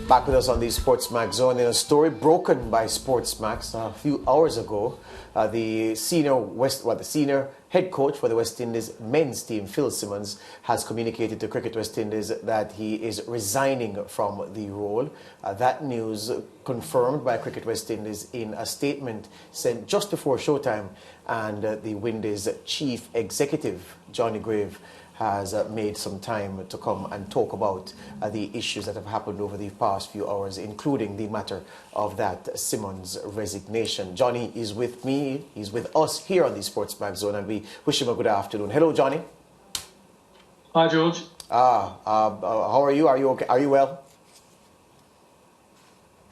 Back with us on the SportsMax zone. In a story broken by SportsMax a few hours ago, the senior head coach for the West Indies men's team, Phil Simmons, has communicated to Cricket West Indies that he is resigning from the role. That news confirmed by Cricket West Indies in a statement sent just before showtime, and the Windies chief executive, Johnny Grave, has made some time to come and talk about the issues that have happened over the past few hours, including the matter of that Simmons resignation. Johnny is with me, he's with us here on the SportsMax zone, and we wish him a good afternoon. Hello, Johnny. Hi, George. How are you? Are you okay? Are you well?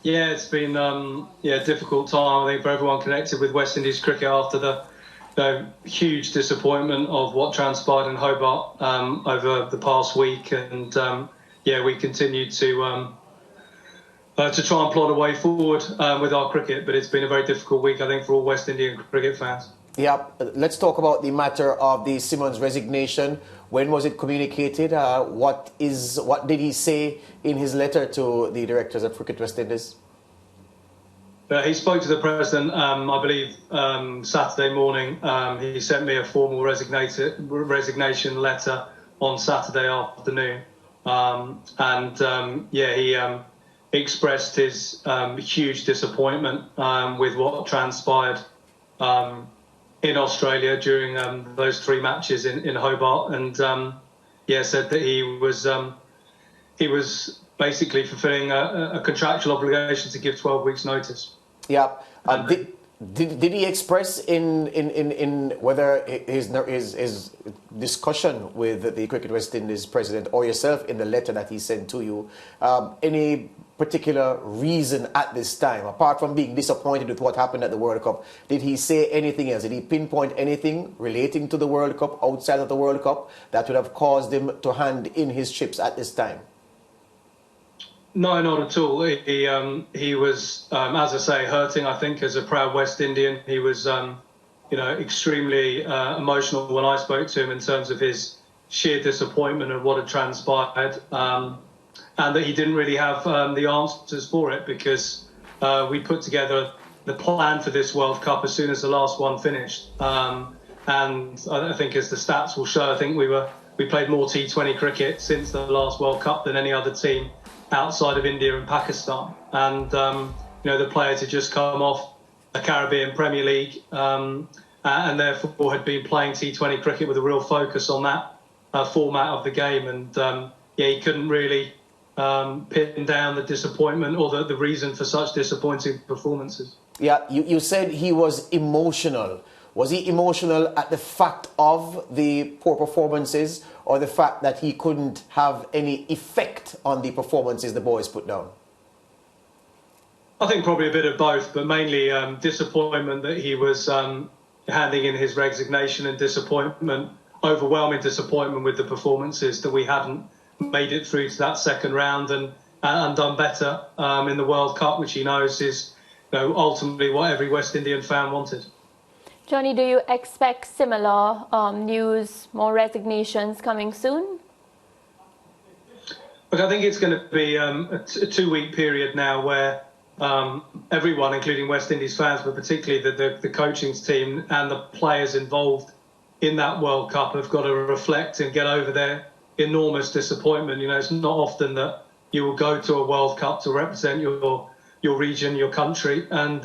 Yeah, it's been a difficult time, I think, for everyone connected with West Indies cricket after the huge disappointment of what transpired in Hobart over the past week, and we continue to try and plot a way forward with our cricket. But it's been a very difficult week, I think, for all West Indian cricket fans. Yeah, let's talk about the matter of the Simmons resignation. When was it communicated? What did he say in his letter to the directors of Cricket West Indies? He spoke to the president, I believe, Saturday morning. He sent me a formal resignation letter on Saturday afternoon. He expressed his huge disappointment with what transpired in Australia during those three matches in Hobart, and said that he was basically fulfilling a contractual obligation to give 12 weeks notice. Yeah. Did he express in whether his discussion with the Cricket West Indies president or yourself in the letter that he sent to you any particular reason at this time, apart from being disappointed with what happened at the World Cup? Did he say anything else? Did he pinpoint anything relating to the World Cup, outside of the World Cup, that would have caused him to hand in his chips at this time? No, not at all. He was, as I say, hurting, I think, as a proud West Indian. He was, extremely emotional when I spoke to him in terms of his sheer disappointment of what had transpired, and that he didn't really have the answers for it, because we put together the plan for this World Cup as soon as the last one finished. And I think, as the stats will show, I think we played more T20 cricket since the last World Cup than any other team outside of India and Pakistan, and the players had just come off a Caribbean Premier League, and therefore had been playing T20 cricket with a real focus on that format of the game, and he couldn't really pin down the disappointment or the reason for such disappointing performances. Yeah, you said he was emotional. Was he emotional at the fact of the poor performances, or the fact that he couldn't have any effect on the performances the boys put down? I think probably a bit of both, but mainly disappointment that he was handing in his resignation, and overwhelming disappointment with the performances, that we hadn't made it through to that second round and done better in the World Cup, which he knows is ultimately what every West Indian fan wanted. Johnny, do you expect similar news, more resignations coming soon? Look, I think it's going to be a two-week period now where everyone, including West Indies fans, but particularly the coaching team and the players involved in that World Cup, have got to reflect and get over their enormous disappointment. It's not often that you will go to a World Cup to represent your region, your country, and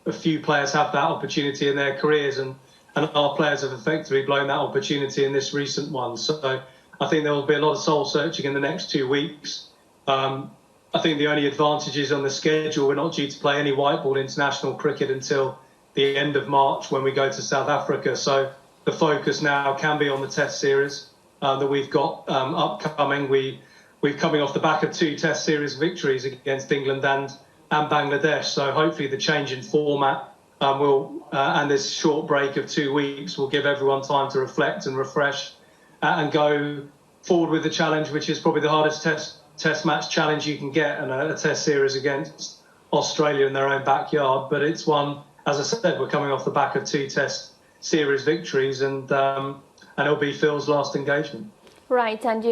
a few players have that opportunity in their careers, and our players have effectively blown that opportunity in this recent one. So I think there will be a lot of soul searching in the next 2 weeks. I think the only advantage is on the schedule. We're not due to play any white ball international cricket until the end of March, when we go to South Africa. So the focus now can be on the Test series that we've got upcoming. We're coming off the back of 2 Test series victories against England and Bangladesh. So hopefully the change in format and this short break of 2 weeks will give everyone time to reflect and refresh and go forward with the challenge, which is probably the hardest test match challenge you can get, and a Test series against Australia in their own backyard. But it's one, as I said, we're coming off the back of 2 Test series victories, and it'll be Phil's last engagement. Right, and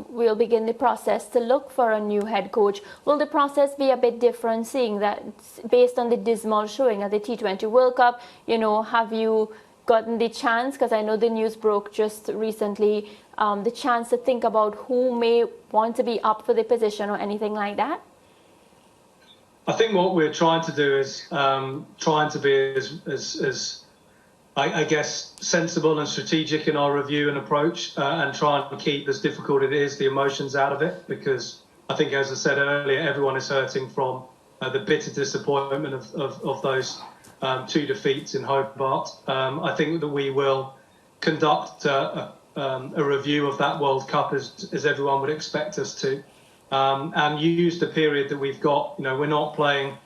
we'll begin the process to look for a new head coach. Will the process be a bit different, seeing that based on the dismal showing at the T20 World Cup, have you gotten the chance, because I know the news broke just recently, the chance to think about who may want to be up for the position or anything like that? I think what we're trying to do is trying to be as I guess, sensible and strategic in our review and approach, and try and keep, as difficult it is, the emotions out of it, because I think, as I said earlier, everyone is hurting from the bitter disappointment of those 2 defeats in Hobart. I think that we will conduct a review of that World Cup as everyone would expect us to, and use the period that we've got. We're not playing,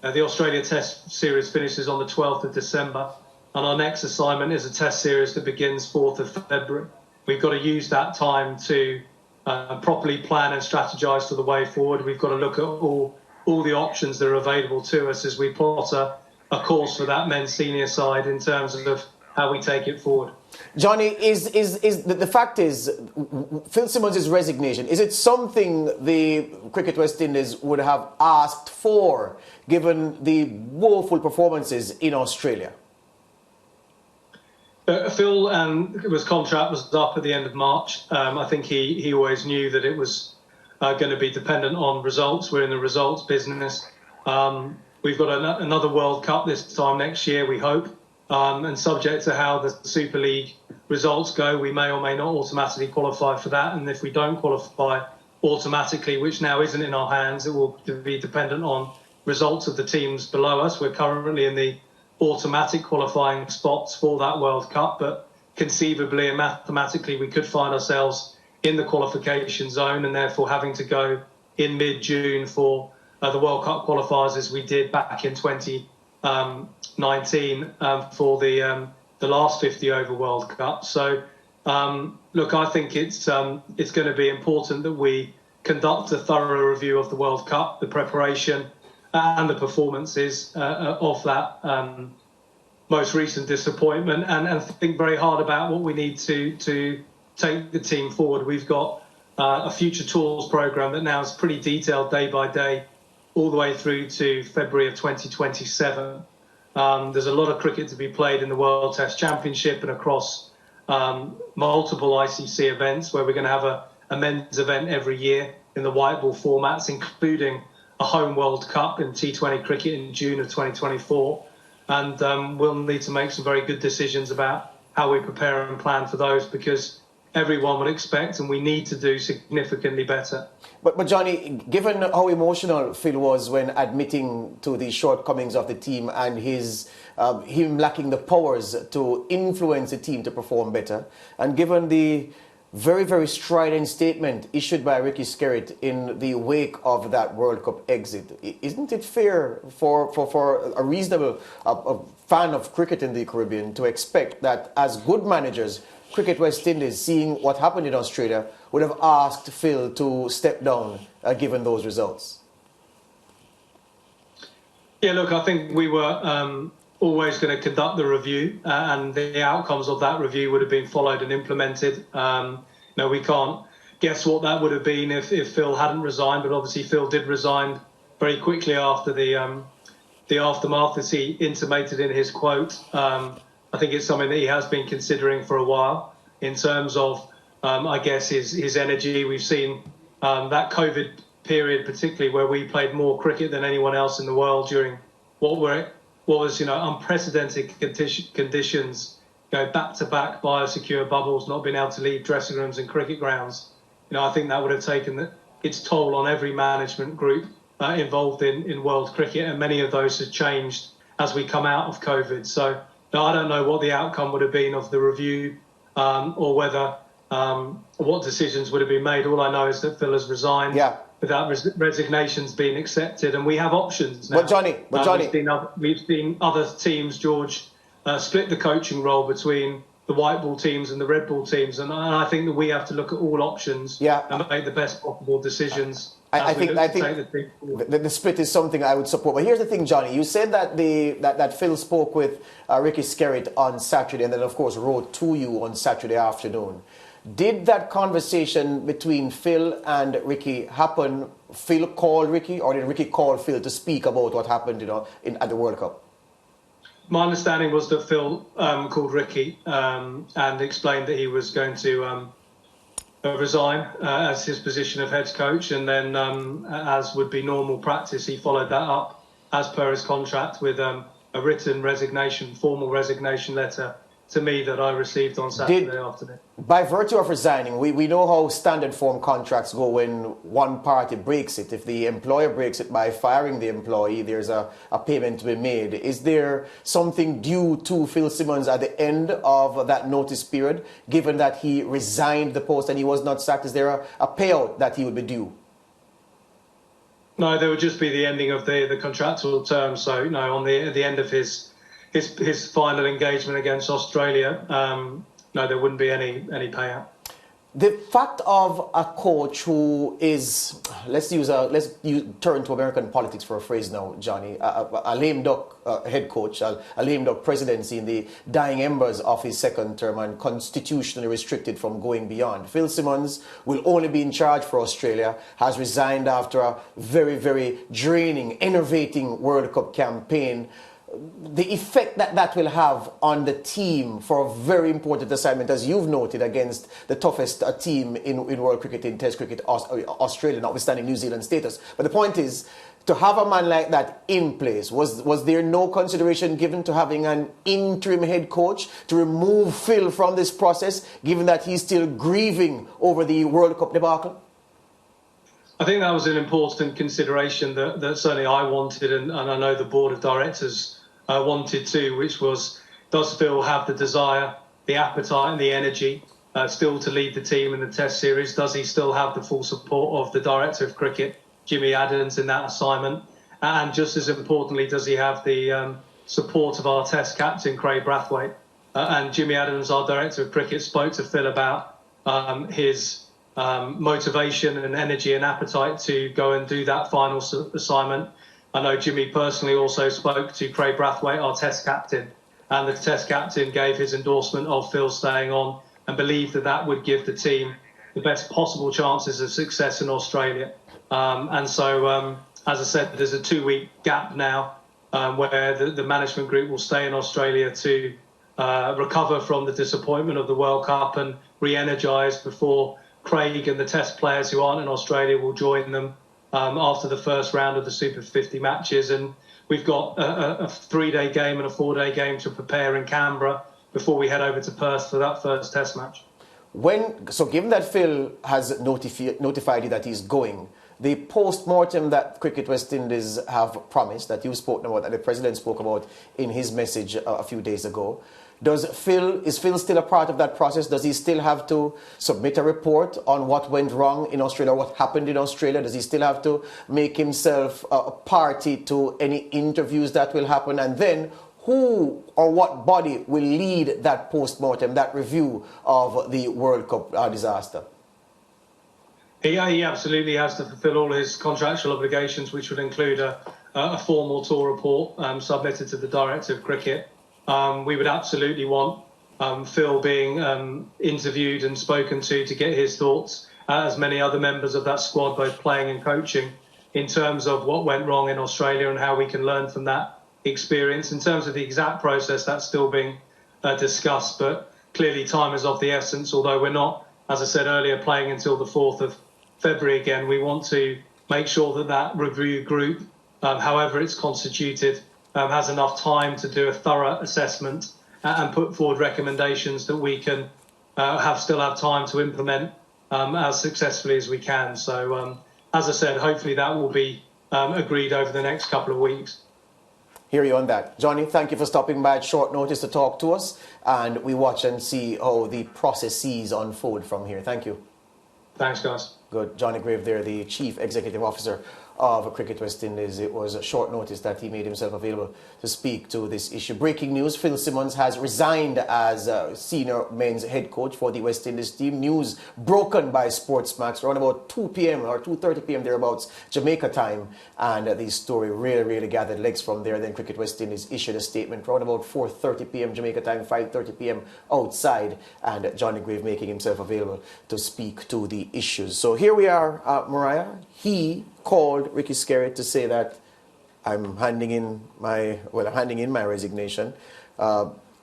the Australia Test series finishes on the 12th of December. And our next assignment is a test series that begins 4th of February. We've got to use that time to properly plan and strategise for the way forward. We've got to look at all the options that are available to us as we plot a course for that men's senior side in terms of how we take it forward. Johnny, is the fact is, Phil Simmons' resignation, is it something the Cricket West Indies would have asked for, given the woeful performances in Australia? Phil, his contract was up at the end of March. I think he always knew that it was going to be dependent on results. We're in the results business. We've got another World Cup this time next year, we hope. And subject to how the Super League results go, we may or may not automatically qualify for that. And if we don't qualify automatically, which now isn't in our hands, it will be dependent on results of the teams below us. We're currently in the automatic qualifying spots for that World Cup, but conceivably and mathematically we could find ourselves in the qualification zone and therefore having to go in mid-June for the World Cup qualifiers, as we did back in 2019 for the last 50 over World Cup. So look, I think it's going to be important that we conduct a thorough review of the World Cup, the preparation and the performances of that most recent disappointment, and think very hard about what we need to take the team forward. We've got a future tours program that now is pretty detailed day by day, all the way through to February of 2027. There's a lot of cricket to be played in the World Test Championship and across multiple ICC events, where we're going to have a men's event every year in the white ball formats, including a home World Cup in T20 cricket in June of 2024. And we'll need to make some very good decisions about how we prepare and plan for those, because everyone would expect and we need to do significantly better. But Johnny, given how emotional Phil was when admitting to the shortcomings of the team and him lacking the powers to influence the team to perform better, and given the very, very strident statement issued by Ricky Skerritt in the wake of that World Cup exit, isn't it fair for a reasonable fan of cricket in the Caribbean to expect that, as good managers, Cricket West Indies, seeing what happened in Australia, would have asked Phil to step down given those results? Yeah, look, I think we were always going to conduct the review, and the outcomes of that review would have been followed and implemented. We can't guess what that would have been if Phil hadn't resigned, but obviously Phil did resign very quickly after the aftermath, as he intimated in his quote. I think it's something that he has been considering for a while in terms of, I guess, his energy. We've seen that COVID period, particularly, where we played more cricket than anyone else in the world during what was unprecedented conditions, back-to-back biosecure bubbles, not being able to leave dressing rooms and cricket grounds. I think that would have taken its toll on every management group involved in world cricket, and many of those have changed as we come out of COVID. So I don't know what the outcome would have been of the review, or whether what decisions would have been made. All I know is that Phil has resigned. Yeah. Without resignations being accepted, and we have options now. But Johnny, we've seen other teams, George, split the coaching role between the white ball teams and the red ball teams, and I think that we have to look at all options and make the best possible decisions. I think the split is something I would support. But here's the thing, Johnny. You said that that Phil spoke with Ricky Skerritt on Saturday, and then of course wrote to you on Saturday afternoon. Did that conversation between Phil and Ricky happen? Phil called Ricky, or did Ricky call Phil to speak about what happened, at the World Cup? My understanding was that Phil called Ricky and explained that he was going to resign as his position of head coach, and then, as would be normal practice, he followed that up as per his contract with a written resignation, formal resignation letter to me that I received on Saturday afternoon. By virtue of resigning, we know how standard form contracts go when one party breaks it. If the employer breaks it by firing the employee, there's a payment to be made. Is there something due to Phil Simmons at the end of that notice period, given that he resigned the post and he was not sacked? Is there a payout that he would be due? No, there would just be the ending of the contractual term. So, no, on the end of his final engagement against Australia, no, there wouldn't be any payout. The fact of a coach who is, let's turn to American politics for a phrase now, Johnny, a lame duck head coach, a lame duck presidency in the dying embers of his second term and constitutionally restricted from going beyond. Phil Simmons will only be in charge for Australia, has resigned after a very, very draining, enervating World Cup campaign. The effect that will have on the team for a very important assignment, as you've noted, against the toughest team in world cricket, in Test cricket, Australia, notwithstanding New Zealand status. But the point is, to have a man like that in place, was there no consideration given to having an interim head coach to remove Phil from this process, given that he's still grieving over the World Cup debacle? I think that was an important consideration that certainly I wanted, and I know the board of directors wanted too, which was, does Phil have the desire, the appetite and the energy still to lead the team in the Test series? Does he still have the full support of the director of cricket, Jimmy Adams, in that assignment? And just as importantly, does he have the support of our Test captain, Craig Brathwaite? And Jimmy Adams, our director of cricket, spoke to Phil about his motivation and energy and appetite to go and do that final assignment. I know Jimmy personally also spoke to Craig Brathwaite, our Test captain, and the Test captain gave his endorsement of Phil staying on and believed that would give the team the best possible chances of success in Australia. And so, as I said, there's a 2-week gap now where the management group will stay in Australia to recover from the disappointment of the World Cup and re-energise before Craig and the Test players who aren't in Australia will join them after the first round of the Super 50 matches. And we've got a 3-day game and a 4-day game to prepare in Canberra before we head over to Perth for that first Test match. So given that Phil has notified you that he's going, the post-mortem that Cricket West Indies have promised, that you've spoken about, that the President spoke about in his message a few days ago, is Phil still a part of that process? Does he still have to submit a report on what went wrong in Australia, what happened in Australia? Does he still have to make himself a party to any interviews that will happen? And then who or what body will lead that post-mortem, that review of the World Cup disaster? He absolutely has to fulfil all his contractual obligations, which would include a formal tour report submitted to the Director of Cricket. We would absolutely want Phil being interviewed and spoken to get his thoughts, as many other members of that squad, both playing and coaching, in terms of what went wrong in Australia and how we can learn from that experience. In terms of the exact process, that's still being discussed, but clearly time is of the essence. Although we're not, as I said earlier, playing until the 4th of February again, we want to make sure that review group, however it's constituted, has enough time to do a thorough assessment and put forward recommendations that we can still have time to implement as successfully as we can. So, as I said, hopefully that will be agreed over the next couple of weeks. Hear you on that. Johnny, thank you for stopping by at short notice to talk to us, and we watch and see how the processes unfold from here. Thank you. Thanks, guys. Good. Johnny Grave there, the Chief Executive Officer of Cricket West Indies. It was a short notice that he made himself available to speak to this issue. Breaking news, Phil Simmons has resigned as senior men's head coach for the West Indies team. News broken by SportsMax around about 2 p.m. or 2:30 p.m. thereabouts, Jamaica time. And the story really gathered legs from there. Then Cricket West Indies issued a statement around about 4:30 p.m. Jamaica time, 5:30 p.m. outside. And Johnny Grave making himself available to speak to the issues. So here we are, Mariah. He called Ricky Skerritt to say that I'm handing in my resignation.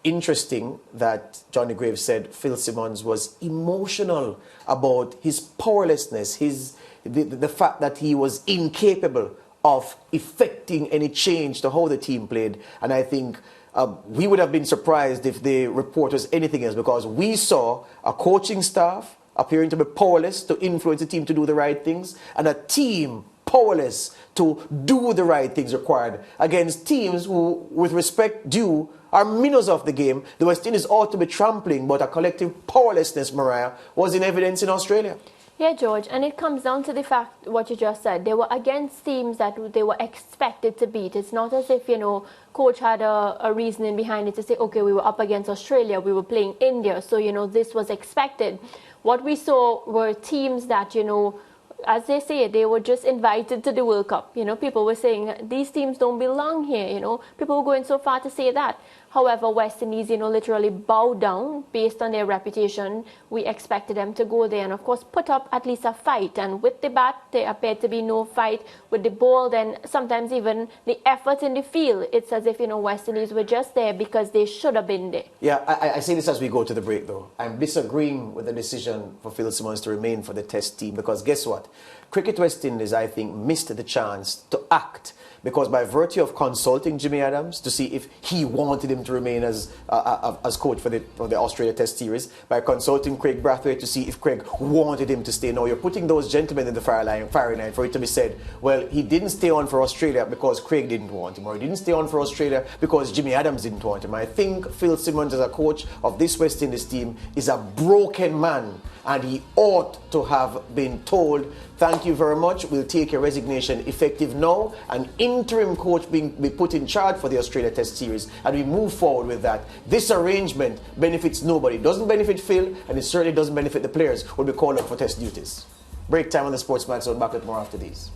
Interesting that Johnny Graves said Phil Simmons was emotional about his powerlessness, the fact that he was incapable of effecting any change to how the team played. And I think we would have been surprised if the report was anything else, because we saw a coaching staff appearing to be powerless to influence the team to do the right things, and a team powerless to do the right things required against teams who, with respect due, are minnows of the game. The West Indies ought to be trampling, but a collective powerlessness, Mariah, was in evidence in Australia. Yeah, George, and it comes down to the fact, what you just said, they were against teams that they were expected to beat. It's not as if, coach had a reasoning behind it to say, okay, we were up against Australia, we were playing India, so, this was expected. What we saw were teams that, as they say, they were just invited to the World Cup. People were saying these teams don't belong here. People were going so far to say that. However, West Indies, literally bowed down based on their reputation. We expected them to go there and, of course, put up at least a fight. And with the bat, there appeared to be no fight. With the ball, then sometimes even the effort in the field, it's as if, West Indies were just there because they should have been there. Yeah, I say this as we go to the break, though. I'm disagreeing with the decision for Phil Simmons to remain for the Test team, because guess what? Cricket West Indies, I think, missed the chance to act, because by virtue of consulting Jimmy Adams to see if he wanted him to remain as coach for the Australia Test series, by consulting Craig Brathwaite to see if Craig wanted him to stay. Now you're putting those gentlemen in the firing line for it to be said, well, he didn't stay on for Australia because Craig didn't want him, or he didn't stay on for Australia because Jimmy Adams didn't want him. I think Phil Simmons, as a coach of this West Indies team, is a broken man, and he ought to have been told, thank you very much, we'll take your resignation effective now, an interim coach be put in charge for the Australia Test series, and we move forward with that. This arrangement benefits nobody. It doesn't benefit Phil, and it certainly doesn't benefit the players who will be called up for Test duties. Break time on the SportsMax Zone. Back with more after these.